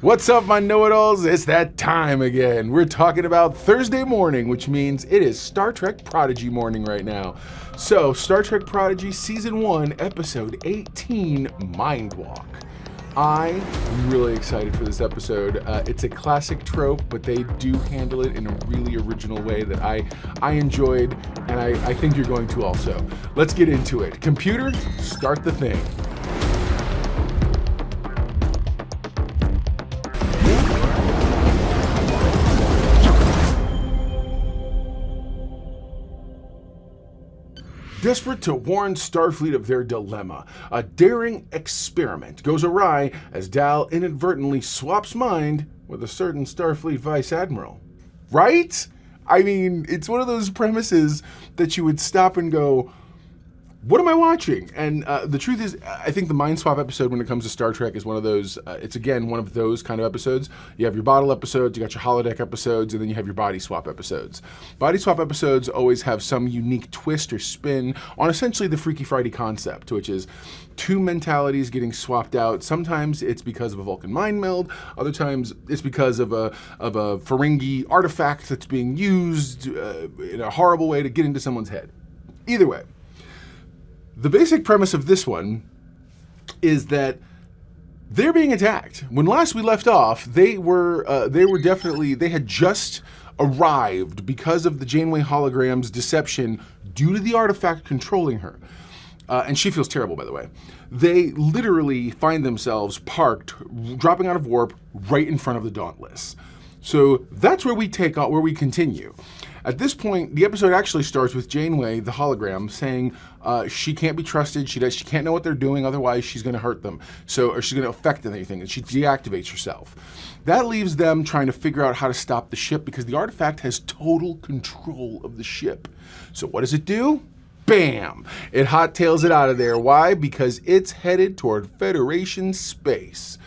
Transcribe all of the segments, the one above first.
What's up, my know-it-alls? It's that time again. We're talking about Thursday morning, which means it is Star Trek Prodigy morning right now. So, Star Trek Prodigy Season 1, Episode 18, Mindwalk. I'm really excited for this episode. It's a classic trope, but they do handle it in a really original way that I enjoyed, and I think you're going to also. Let's get into it. Computer, start the thing. Desperate to warn Starfleet of their dilemma, a daring experiment goes awry as Dal inadvertently swaps mind with a certain Starfleet Vice Admiral. Right? I mean, it's one of those premises that you would stop and go, what am I watching? And the truth is, I think the Mind Swap episode when it comes to Star Trek is one of those, it's again one of those kind of episodes. You have your bottle episodes, you got your holodeck episodes, and then you have your body swap episodes. Body swap episodes always have some unique twist or spin on essentially the Freaky Friday concept, which is two mentalities getting swapped out. Sometimes it's because of a Vulcan mind meld, other times it's because of a Ferengi artifact that's being used in a horrible way to get into someone's head. Either way. The basic premise of this one is that they're being attacked. When last we left off, they had just arrived because of the Janeway hologram's deception due to the artifact controlling her. And she feels terrible, by the way. They literally find themselves parked, dropping out of warp, right in front of the Dauntless. So that's where we continue. At this point, the episode actually starts with Janeway, the hologram, saying she can't be trusted. She can't know what they're doing, otherwise she's going to hurt them. Or she's going to affect anything, and she deactivates herself. That leaves them trying to figure out how to stop the ship because the artifact has total control of the ship. So what does it do? Bam! It hot tails it out of there. Why? Because it's headed toward Federation space.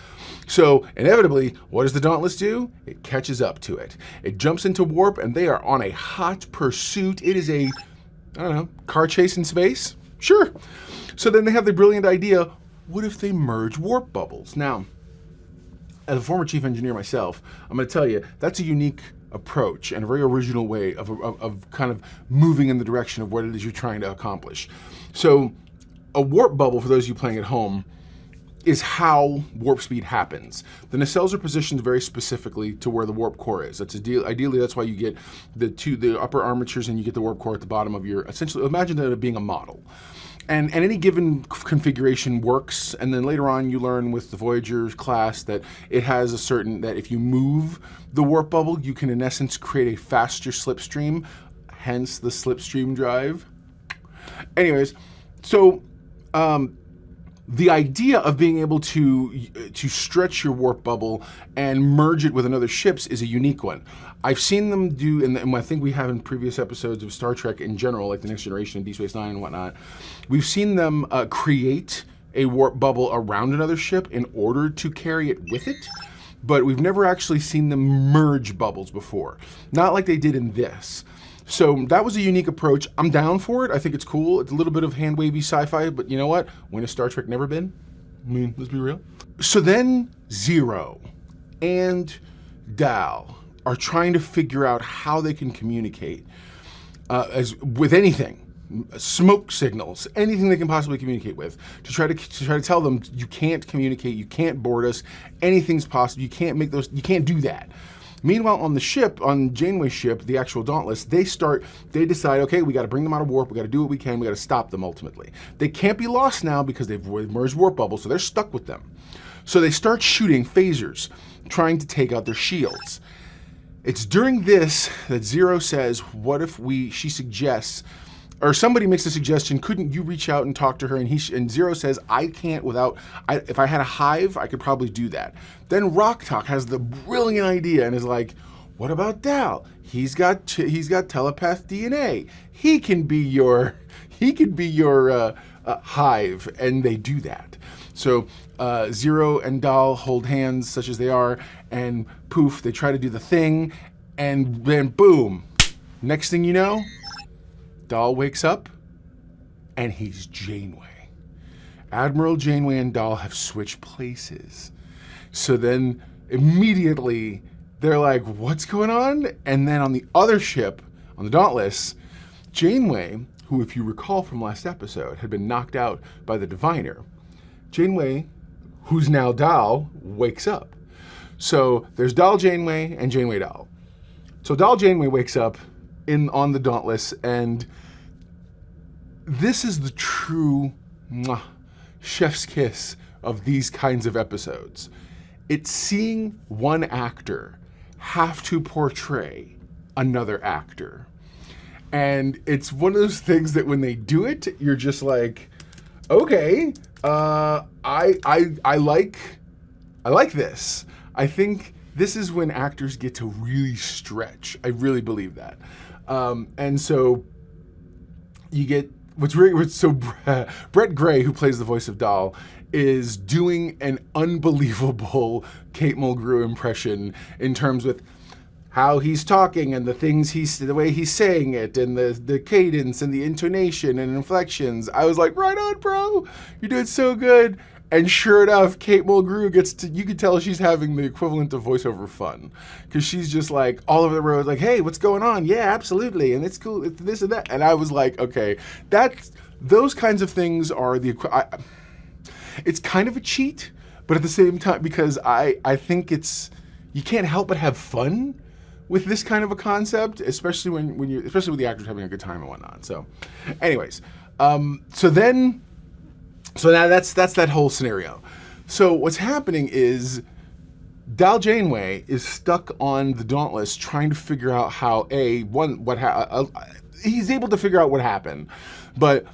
So, inevitably, what does the Dauntless do? It catches up to it. It jumps into warp, and they are on a hot pursuit. It is a, car chase in space? Sure. So then they have the brilliant idea, what if they merge warp bubbles? Now, as a former chief engineer myself, I'm going to tell you, that's a unique approach and a very original way of kind of moving in the direction of what it is you're trying to accomplish. So, a warp bubble, for those of you playing at home, is how warp speed happens. The nacelles are positioned very specifically to where the warp core is. Ideally, that's why you get the upper armatures and you get the warp core at the bottom of your, essentially, imagine that being a model. And any given configuration works, and then later on you learn with the Voyager class that it has that if you move the warp bubble, you can in essence create a faster slipstream, hence the slipstream drive. Anyways, so, the idea of being able to stretch your warp bubble and merge it with another ship's is a unique one. I've seen them do, and I think we have in previous episodes of Star Trek in general, like The Next Generation and Deep Space Nine and whatnot, we've seen them create a warp bubble around another ship in order to carry it with it, but we've never actually seen them merge bubbles before. Not like they did in this. So that was a unique approach. I'm down for it. I think it's cool. It's a little bit of hand-wavy sci-fi, but you know what? When has Star Trek never been? I mean, let's be real. So then Zero and Dal are trying to figure out how they can communicate as with anything. Smoke signals, anything they can possibly communicate with, to try to tell them you can't communicate, you can't board us, anything's possible, you can't do that. Meanwhile, on the ship, on Janeway's ship, the actual Dauntless, they decide, okay, we got to bring them out of warp, we got to do what we can, we got to stop them ultimately. They can't be lost now because they've merged warp bubbles, so they're stuck with them. So they start shooting phasers, trying to take out their shields. It's during this that Zero says, what if she suggests, or somebody makes a suggestion, couldn't you reach out and talk to her? And Zero says, I can't if I had a hive, I could probably do that. Then Rock Talk has the brilliant idea and is like, what about Dal? He's got telepath DNA. He can be your hive, and they do that. So Zero and Dal hold hands, such as they are, and poof, they try to do the thing, and then boom. Next thing you know, Dal wakes up, and he's Janeway. Admiral Janeway and Dal have switched places. So then immediately they're like, what's going on? And then on the other ship, on the Dauntless, Janeway, who, if you recall from last episode, had been knocked out by the Diviner, Janeway, who's now Dal, wakes up. So there's Dal Janeway and Janeway Dal. So Dal Janeway wakes up on the Dauntless, and this is the true chef's kiss of these kinds of episodes. It's seeing one actor have to portray another actor. And it's one of those things that when they do it, you're just like, okay, I like this. I think this is when actors get to really stretch. I really believe that. And so you get Brett Gray, who plays the voice of Dal, is doing an unbelievable Kate Mulgrew impression in terms with how he's talking and the way he's saying it, and the cadence and the intonation and inflections. I was like, right on, bro. You're doing so good. And sure enough, Kate Mulgrew you could tell she's having the equivalent of voiceover fun. Because she's just like, all over the road, like, hey, what's going on? Yeah, absolutely. And it's cool, it's this and that. And I was like, okay, those kinds of things are it's kind of a cheat, but at the same time, because I think you can't help but have fun with this kind of a concept, especially especially with the actors having a good time and whatnot. So anyways, so now that's that whole scenario. So what's happening is Dal Janeway is stuck on the Dauntless trying to figure out how he's able to figure out what happened, but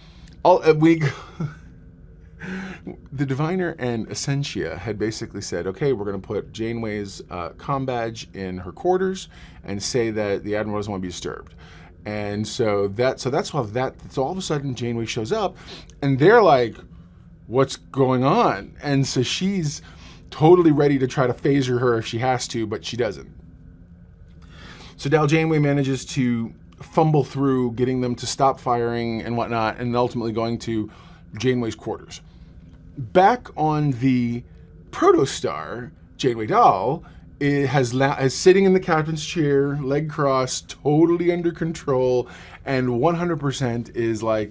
the Diviner and Essentia had basically said, okay, we're going to put Janeway's comm badge in her quarters and say that the Admiral doesn't want to be disturbed. And so all of a sudden Janeway shows up, and they're like, what's going on? And so she's totally ready to try to phaser her if she has to, but she doesn't. So Dal Janeway manages to fumble through getting them to stop firing and whatnot, and ultimately going to Janeway's quarters. Back on the Protostar, Janeway Dal is sitting in the captain's chair, leg crossed, totally under control, and 100% is like,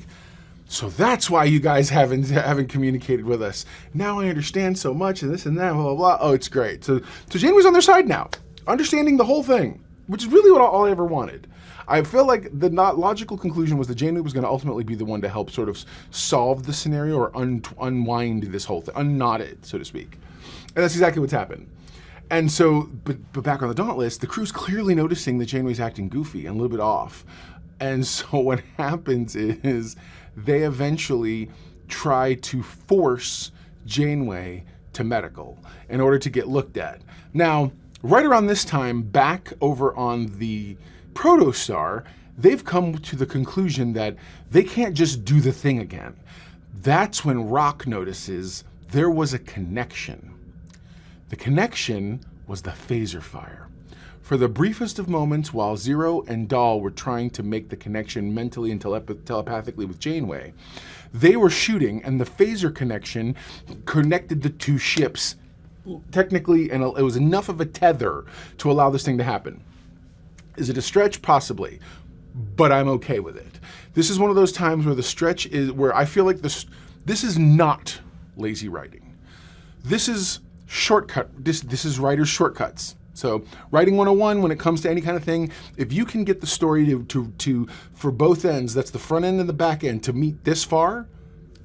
so that's why you guys haven't communicated with us. Now I understand so much, and this and that, blah, blah, blah. Oh, it's great. So Janeway's on their side now, understanding the whole thing, which is really all I ever wanted. I feel like the not logical conclusion was that Janeway was going to ultimately be the one to help sort of solve the scenario or unwind this whole thing, unknot it, so to speak. And that's exactly what's happened. And so, but back on the Dauntless, the crew's clearly noticing that Janeway's acting goofy and a little bit off. And so what happens is they eventually try to force Janeway to medical in order to get looked at. Now, right around this time, back over on the Protostar, they've come to the conclusion that they can't just do the thing again. That's when Rock notices there was a connection. The connection was the phaser fire. For the briefest of moments, while Zero and Dal were trying to make the connection mentally and telepathically with Janeway, they were shooting, and the phaser connection connected the two ships technically, and it was enough of a tether to allow this thing to happen. Is it a stretch? Possibly, but I'm okay with it. This is one of those times where the stretch is where I feel like this is not lazy writing. This is shortcut. This is writer's shortcuts. So writing 101, when it comes to any kind of thing, if you can get the story to for both ends, that's the front end and the back end, to meet this far,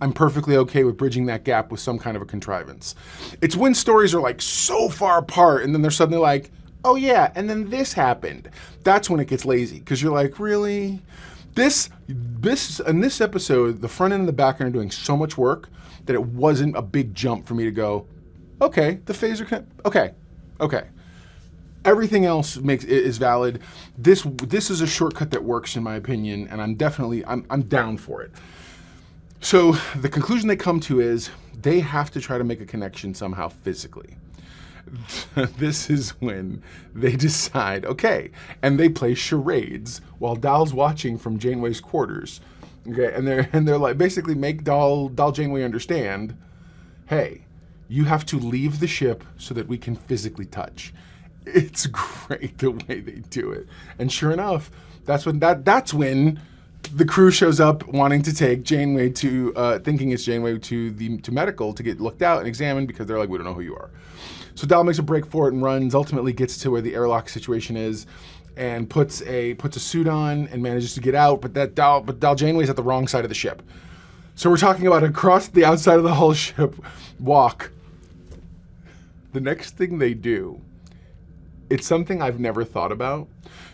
I'm perfectly okay with bridging that gap with some kind of a contrivance. It's when stories are like so far apart and then they're suddenly like, oh yeah, and then this happened. That's when it gets lazy, because you're like, really? In this episode, the front end and the back end are doing so much work that it wasn't a big jump for me to go, okay, the phaser, okay. Everything else is valid. This is a shortcut that works, in my opinion, and I'm down for it. So the conclusion they come to is they have to try to make a connection somehow physically. This is when they decide, okay, and they play charades while Dal's watching from Janeway's quarters. Okay, and they're like, basically make Dal Janeway understand, hey, You have to leave the ship so that we can physically touch. It's great the way they do it. And sure enough, that's when the crew shows up wanting to take Janeway to, thinking it's Janeway to medical to get looked out and examined because they're like, we don't know who you are. So Dal makes a break for it and runs, ultimately gets to where the airlock situation is and puts a suit on and manages to get out, but Dal Janeway's at the wrong side of the ship. So we're talking about across the outside of the hull ship walk. The next thing they do, it's something I've never thought about.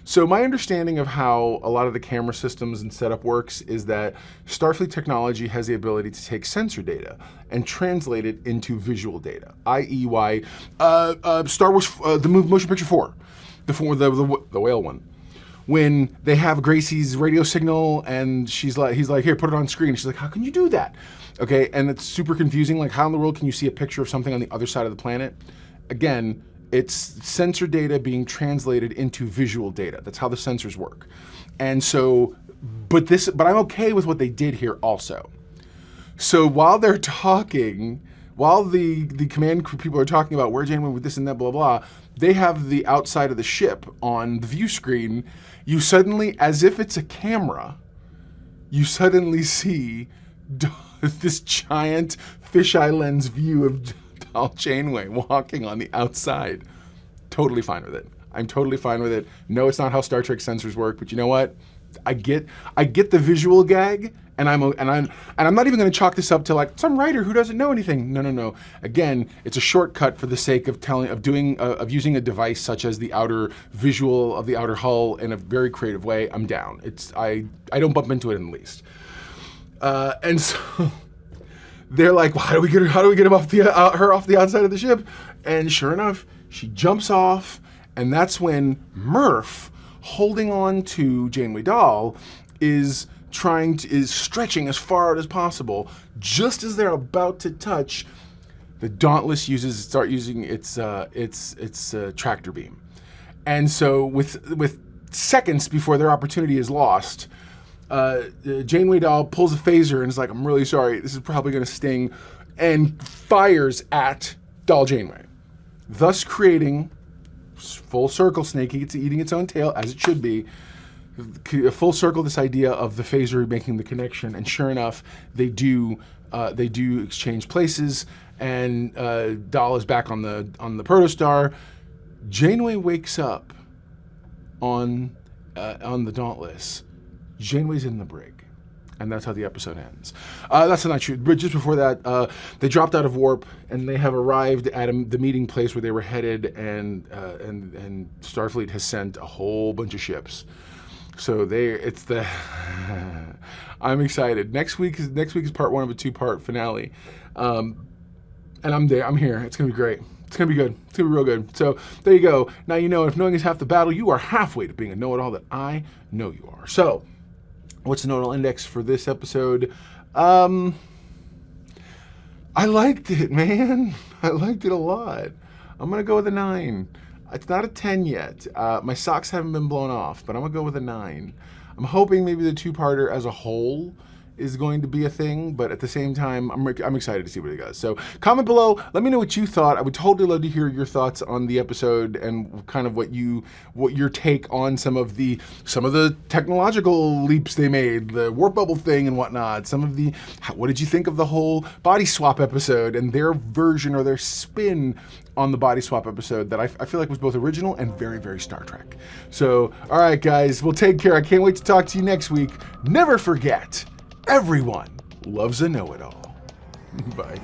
So my understanding of how a lot of the camera systems and setup works is that Starfleet technology has the ability to take sensor data and translate it into visual data, i.e. why Star Wars, the motion picture 4, the whale one. When they have Gracie's radio signal and he's like, here, put it on screen. She's like, how can you do that? Okay, and it's super confusing. Like, how in the world can you see a picture of something on the other side of the planet? Again, it's sensor data being translated into visual data. That's how the sensors work. And so, but I'm okay with what they did here also. So while they're talking, while the command crew people are talking about where Janeway with this and that, blah, blah, they have the outside of the ship on the view screen. You suddenly, as if it's a camera, you suddenly see this giant fisheye lens view of Dal Janeway walking on the outside. Totally fine with it. I'm totally fine with it. No, it's not how Star Trek sensors work, but you know what? I get the visual gag, and I'm not even going to chalk this up to like some writer who doesn't know anything. No. Again, it's a shortcut for the sake of of using a device such as the outer visual of the outer hull in a very creative way. I'm down. I don't bump into it in the least. And so they're like, well, how do we get her off the outside of the ship? And sure enough, she jumps off, and that's when Murph, holding on to Janeway Dahl, is stretching as far out as possible. Just as they're about to touch, the Dauntless start using its tractor beam, and so with seconds before their opportunity is lost, Janeway Dahl pulls a phaser and is like, "I'm really sorry, this is probably going to sting," and fires at Dal Janeway, thus creating full circle snake eating its own tail, as it should be. A full circle, this idea of the phaser making the connection, and sure enough, they do exchange places, and Dahl is back on the protostar. Janeway wakes up on the Dauntless. Janeway's in the brig, and that's how the episode ends. That's not true. But just before that, they dropped out of warp, and they have arrived at the meeting place where they were headed, and Starfleet has sent a whole bunch of ships. So I'm excited. Next week is part 1 of a 2-part finale, and I'm there. I'm here. It's gonna be great. It's gonna be good. It's gonna be real good. So there you go. Now you know if knowing is half the battle, you are halfway to being a know-it-all that I know you are. So, what's the know-it-all index for this episode? I liked it, man. I liked it a lot. I'm gonna go with a 9. It's not a 10 yet. My socks haven't been blown off, but I'm gonna go with a 9. I'm hoping maybe the 2-parter as a whole is going to be a thing, but at the same time, I'm excited to see what it does. So comment below, let me know what you thought. I would totally love to hear your thoughts on the episode and kind of what your take on some of the technological leaps they made, the warp bubble thing and whatnot. What did you think of the whole body swap episode and their version or their spin on the body swap episode that I feel like was both original and very, very Star Trek. So, all right, guys, well, take care. I can't wait to talk to you next week. Never forget, everyone loves a know-it-all. Bye.